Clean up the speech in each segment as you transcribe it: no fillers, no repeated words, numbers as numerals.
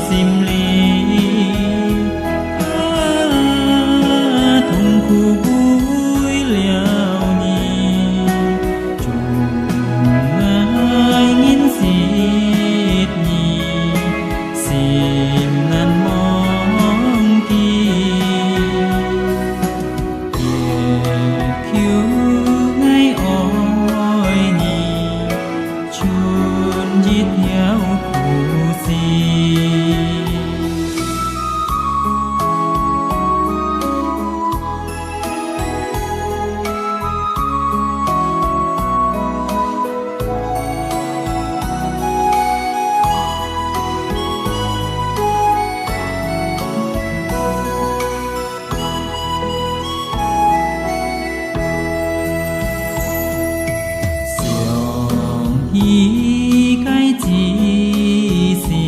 sim ly thùng khu vui liao nhì chung ai nghìn xịt nhì sim nan mong kỳ kiệt khiu ngay oi nhì chun dít theo khu si hi cái chi xì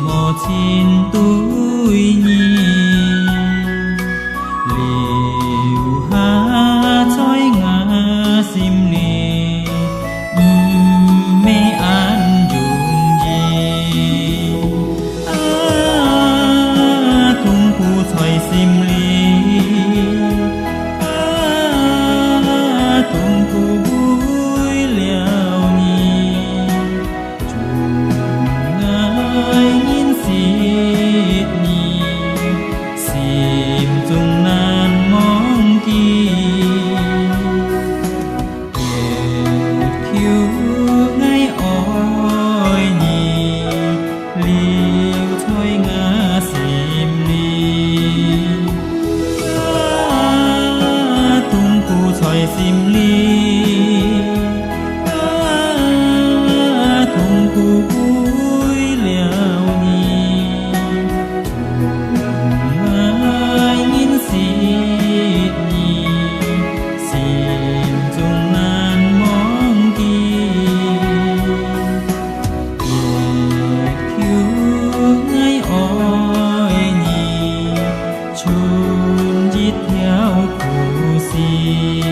mò chín tuổi nhi liu ha choi ngã sim nè mê an dung gì thùng khu choi sim li thùng khu sim ly thùng khu vui liao nhì chung ai nghìn xịt nhì sim chung nan mong kỳ kiệt khiu ngay oi nhì chun dít theo khu si